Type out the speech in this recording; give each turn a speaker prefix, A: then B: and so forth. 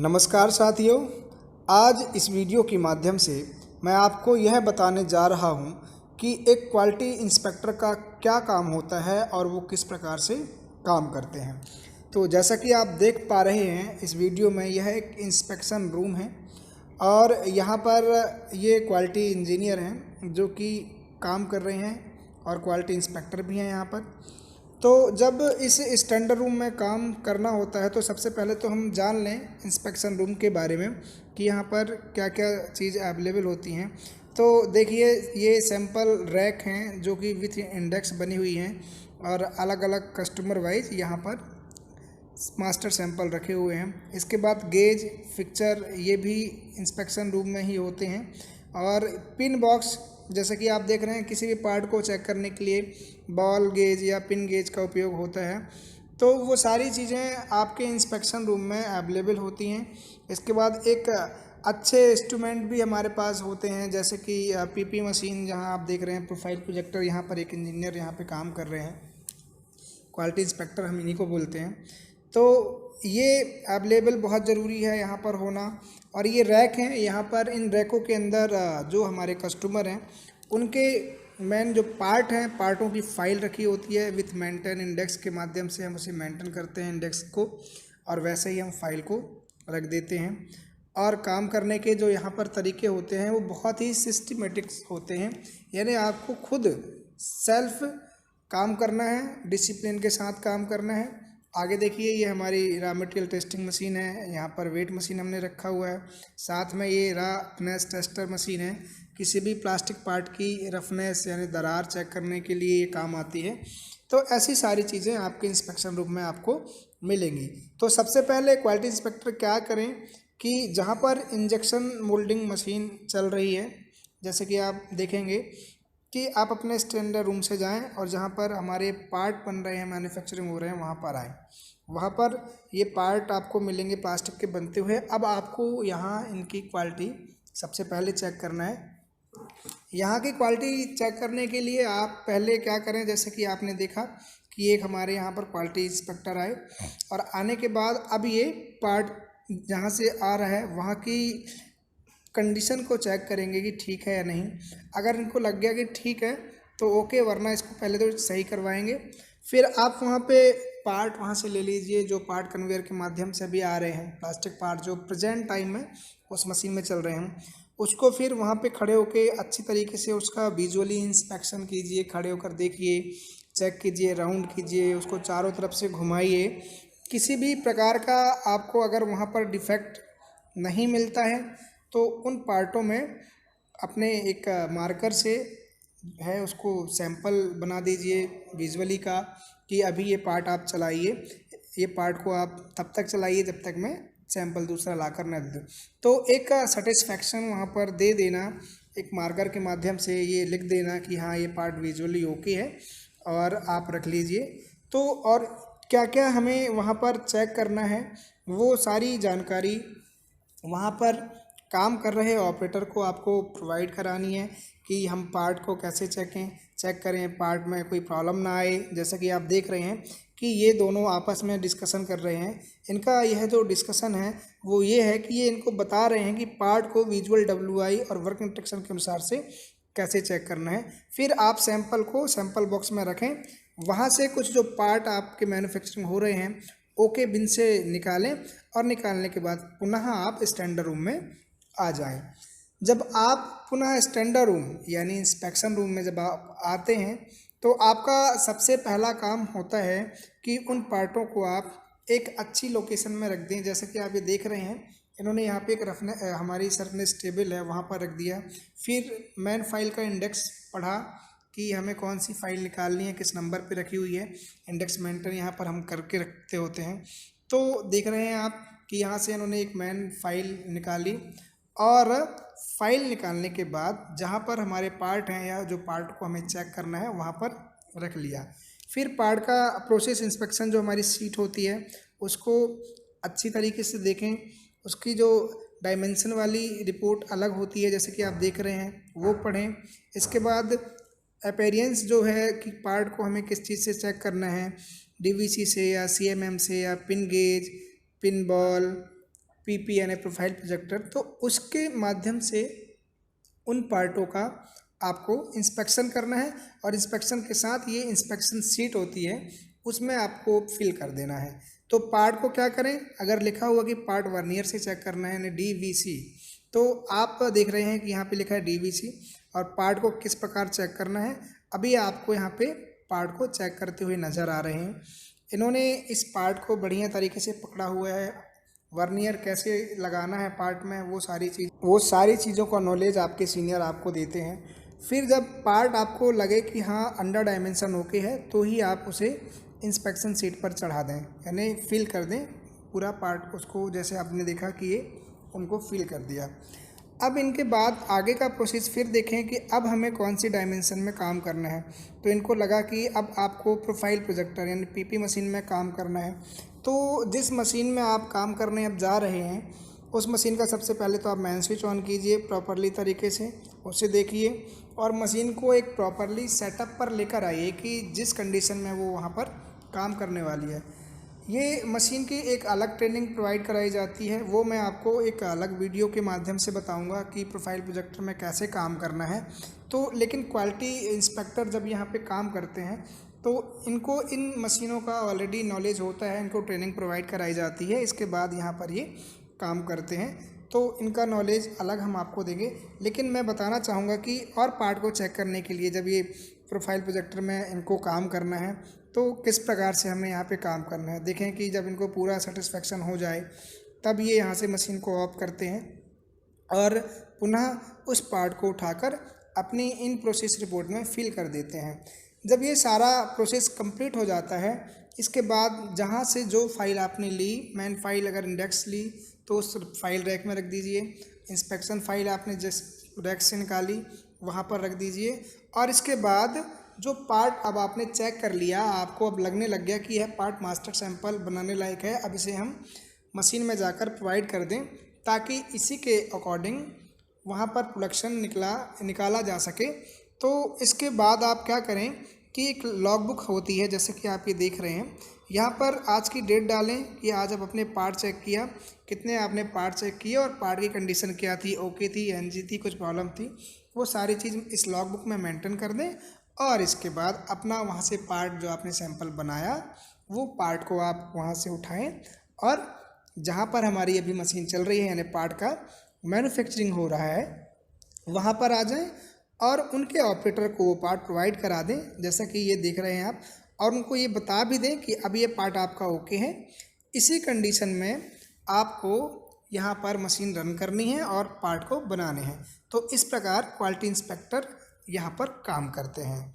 A: नमस्कार साथियों, आज इस वीडियो के माध्यम से मैं आपको यह बताने जा रहा हूं कि एक क्वालिटी इंस्पेक्टर का क्या काम होता है और वो किस प्रकार से काम करते हैं। तो जैसा कि आप देख पा रहे हैं इस वीडियो में, यह एक इंस्पेक्शन रूम है और यहाँ पर ये क्वालिटी इंजीनियर हैं जो कि काम कर रहे हैं और क्वालिटी इंस्पेक्टर भी हैं यहाँ पर। तो जब इस स्टैंडर्ड रूम में काम करना होता है तो सबसे पहले तो हम जान लें इंस्पेक्शन रूम के बारे में कि यहाँ पर क्या क्या चीज़ अवेलेबल होती हैं। तो देखिए, ये सैंपल रैक हैं जो कि विथ इंडेक्स बनी हुई हैं और अलग अलग कस्टमर वाइज यहाँ पर मास्टर सैंपल रखे हुए हैं। इसके बाद गेज फिक्चर ये भी इंस्पेक्शन रूम में ही होते हैं और पिन बॉक्स, जैसे कि आप देख रहे हैं, किसी भी पार्ट को चेक करने के लिए बॉल गेज या पिन गेज का उपयोग होता है। तो वो सारी चीज़ें आपके इंस्पेक्शन रूम में अवेलेबल होती हैं। इसके बाद एक अच्छे इंस्ट्रूमेंट भी हमारे पास होते हैं, जैसे कि पीपी मशीन, जहां आप देख रहे हैं प्रोफाइल प्रोजेक्टर। यहाँ पर एक इंजीनियर यहाँ पे काम कर रहे हैं, क्वालिटी इंस्पेक्टर हम इन्हीं को बोलते हैं। तो ये अवेलेबल बहुत ज़रूरी है यहाँ पर होना। और ये रैक हैं, यहाँ पर इन रैकों के अंदर जो हमारे कस्टमर हैं उनके मेन जो पार्ट हैं, पार्टों की फ़ाइल रखी होती है विथ मेंटेन इंडेक्स के माध्यम से हम उसे मेंटेन करते हैं इंडेक्स को, और वैसे ही हम फाइल को रख देते हैं। और काम करने के जो यहाँ पर तरीके होते हैं वो बहुत ही सिस्टमेटिक होते हैं, यानी आपको खुद सेल्फ काम करना है, डिसिप्लिन के साथ काम करना है। आगे देखिए, ये हमारी रॉ मटेरियल टेस्टिंग मशीन है, यहाँ पर वेट मशीन हमने रखा हुआ है। साथ में ये रफनेस टेस्टर मशीन है, किसी भी प्लास्टिक पार्ट की रफनेस यानी दरार चेक करने के लिए ये काम आती है। तो ऐसी सारी चीज़ें आपके इंस्पेक्शन रूम में आपको मिलेंगी। तो सबसे पहले क्वालिटी इंस्पेक्टर क्या करें कि जहाँ पर इंजेक्शन मोल्डिंग मशीन चल रही है, जैसे कि आप देखेंगे कि आप अपने स्टैंडर्ड रूम से जाएं और जहाँ पर हमारे पार्ट बन रहे हैं, मैन्युफैक्चरिंग हो रहे हैं, वहाँ पर आएँ। वहाँ पर ये पार्ट आपको मिलेंगे प्लास्टिक के बनते हुए। अब आपको यहाँ इनकी क्वालिटी सबसे पहले चेक करना है। यहाँ की क्वालिटी चेक करने के लिए आप पहले क्या करें, जैसे कि आपने देखा कि एक हमारे यहाँ पर क्वालिटी इंस्पेक्टर आए और आने के बाद अब ये पार्ट जहाँ से आ रहा है वहाँ की कंडीशन को चेक करेंगे कि ठीक है या नहीं। अगर इनको लग गया कि ठीक है तो ओके, वरना इसको पहले तो सही करवाएंगे। फिर आप वहाँ पे पार्ट वहाँ से ले लीजिए जो पार्ट कन्वेयर के माध्यम से भी आ रहे हैं, प्लास्टिक पार्ट जो प्रेजेंट टाइम में उस मशीन में चल रहे हैं, उसको फिर वहाँ पे खड़े होके अच्छी तरीके से उसका विजुअली इंस्पेक्शन कीजिए। खड़े होकर देखिए, चेक कीजिए, राउंड कीजिए, उसको चारों तरफ से घुमाइए। किसी भी प्रकार का आपको अगर वहाँ पर डिफेक्ट नहीं मिलता है तो उन पार्टों में अपने एक मार्कर से है उसको सैंपल बना दीजिए विजुअली का कि अभी ये पार्ट आप चलाइए, ये पार्ट को आप तब तक चलाइए जब तक मैं सैंपल दूसरा लाकर न दे दूँ। तो एक सेटिस्फैक्शन वहाँ पर दे देना, एक मार्कर के माध्यम से ये लिख देना कि हाँ ये पार्ट विजुअली ओके है और आप रख लीजिए। तो और क्या क्या हमें वहाँ पर चेक करना है वो सारी जानकारी वहाँ पर काम कर रहे ऑपरेटर को आपको प्रोवाइड करानी है कि हम पार्ट को कैसे चेक करें, पार्ट में कोई प्रॉब्लम ना आए। जैसा कि आप देख रहे हैं कि ये दोनों आपस में डिस्कशन कर रहे हैं। इनका यह जो डिस्कशन है वो ये है कि ये इनको बता रहे हैं कि पार्ट को विजुअल WI और वर्क इंस्ट्रक्शन के अनुसार से कैसे चेक करना है। फिर आप सैंपल को सैंपल बॉक्स में रखें, वहाँ से कुछ जो पार्ट आपके मैन्युफैक्चरिंग हो रहे हैं ओके बिन से निकालें और निकालने के बाद पुनः आप स्टैंडर्ड रूम में आ जाएं। जब आप पुनः स्टैंडर्ड रूम यानी इंस्पेक्शन रूम में जब आप आते हैं तो आपका सबसे पहला काम होता है कि उन पार्टों को आप एक अच्छी लोकेशन में रख दें। जैसे कि आप ये देख रहे हैं, इन्होंने यहाँ पे एक हमारी सरफनेस टेबल है वहाँ पर रख दिया। फिर मैन फाइल का इंडेक्स पढ़ा कि हमें कौन सी फाइल निकालनी है, किस नंबर पे रखी हुई है, इंडेक्स मेंटेन यहाँ पर हम करके रखते होते हैं। तो देख रहे हैं आप कि यहाँ से इन्होंने एक मैन फाइल निकाली और फाइल निकालने के बाद जहाँ पर हमारे पार्ट हैं या जो पार्ट को हमें चेक करना है वहाँ पर रख लिया। फिर पार्ट का प्रोसेस इंस्पेक्शन जो हमारी सीट होती है उसको अच्छी तरीके से देखें। उसकी जो डायमेंशन वाली रिपोर्ट अलग होती है, जैसे कि आप देख रहे हैं, वो पढ़ें। इसके बाद अपीयरेंस जो है कि पार्ट को हमें किस चीज़ से चेक करना है, DVC से या CMM से या pin gauge, pin ball, PP यानी प्रोफाइल प्रोजेक्टर, तो उसके माध्यम से उन पार्टों का आपको इंस्पेक्शन करना है और इंस्पेक्शन के साथ ये इंस्पेक्शन शीट होती है उसमें आपको फिल कर देना है। तो पार्ट को क्या करें, अगर लिखा हुआ कि पार्ट वर्नियर से चेक करना है यानी DVC, तो आप देख रहे हैं कि यहाँ पे लिखा है DVC और पार्ट को किस प्रकार चेक करना है अभी आपको यहाँ पे पार्ट को चेक करते हुए नज़र आ रहे हैं। इन्होंने इस पार्ट को बढ़िया तरीके से पकड़ा हुआ है, वर्नियर कैसे लगाना है पार्ट में वो सारी चीज़ों का नॉलेज आपके सीनियर आपको देते हैं। फिर जब पार्ट आपको लगे कि हाँ अंडर डायमेंशन ओके है तो ही आप उसे इंस्पेक्शन सीट पर चढ़ा दें यानी फिल कर दें पूरा पार्ट उसको, जैसे आपने देखा कि ये उनको फिल कर दिया। अब इनके बाद आगे का प्रोसेस फिर देखें कि अब हमें कौन सी डायमेंशन में काम करना है। तो इनको लगा कि अब आपको प्रोफाइल प्रोजेक्टर यानी पीपी मशीन में काम करना है। तो जिस मशीन में आप काम करने अब जा रहे हैं उस मशीन का सबसे पहले तो आप मेन स्विच ऑन कीजिए प्रॉपरली तरीके से, उसे देखिए और मशीन को एक प्रॉपरली सेटअप पर लेकर आइए कि जिस कंडीशन में वो वहाँ पर काम करने वाली है। ये मशीन की एक अलग ट्रेनिंग प्रोवाइड कराई जाती है, वो मैं आपको एक अलग वीडियो के माध्यम से बताऊंगा कि प्रोफाइल प्रोजेक्टर में कैसे काम करना है। तो लेकिन क्वालिटी इंस्पेक्टर जब यहाँ पे काम करते हैं तो इनको इन मशीनों का ऑलरेडी नॉलेज होता है, इनको ट्रेनिंग प्रोवाइड कराई जाती है, इसके बाद यहाँ पर ये काम करते हैं। तो इनका नॉलेज अलग हम आपको देंगे, लेकिन मैं बताना चाहूँगा कि और पार्ट को चेक करने के लिए जब ये प्रोफाइल प्रोजेक्टर में इनको काम करना है तो किस प्रकार से हमें यहाँ पे काम करना है। देखें कि जब इनको पूरा सेटिस्फेक्शन हो जाए तब ये यहाँ से मशीन को ऑफ करते हैं और पुनः उस पार्ट को उठाकर अपनी इन प्रोसेस रिपोर्ट में फिल कर देते हैं। जब ये सारा प्रोसेस कंप्लीट हो जाता है इसके बाद जहाँ से जो फाइल आपने ली, मेन फाइल अगर इंडेक्स ली तो उस फाइल रैक में रख दीजिए, इंस्पेक्शन फाइल आपने जिस रैक से निकाली वहाँ पर रख दीजिए और इसके बाद जो पार्ट अब आपने चेक कर लिया, आपको अब लगने लग गया कि यह पार्ट मास्टर सैंपल बनाने लायक है, अब इसे हम मशीन में जाकर प्रोवाइड कर दें ताकि इसी के अकॉर्डिंग वहाँ पर प्रोडक्शन निकाला जा सके। तो इसके बाद आप क्या करें कि एक लॉग बुक होती है जैसे कि आप ये देख रहे हैं, यहाँ पर आज की डेट डालें कि आज आप अपने पार्ट चेक किया, कितने आपने पार्ट चेक किए और पार्ट की कंडीशन क्या थी, ओके थी, एनजी थी, कुछ प्रॉब्लम थी, वो सारी चीज़ इस लॉग बुक में मेंटेन कर दें। और इसके बाद अपना वहाँ से पार्ट जो आपने सैंपल बनाया वो पार्ट को आप वहाँ से उठाएं और जहाँ पर हमारी अभी मशीन चल रही है यानी पार्ट का मैन्युफैक्चरिंग हो रहा है वहाँ पर आ जाएं और उनके ऑपरेटर को वो पार्ट प्रोवाइड करा दें जैसा कि ये देख रहे हैं आप, और उनको ये बता भी दें कि अब ये पार्ट आपका ओके है। इसी कंडीशन में आपको यहाँ पर मशीन रन करनी है और पार्ट को बनाने हैं। तो इस प्रकार क्वालिटी इंस्पेक्टर यहाँ पर काम करते हैं।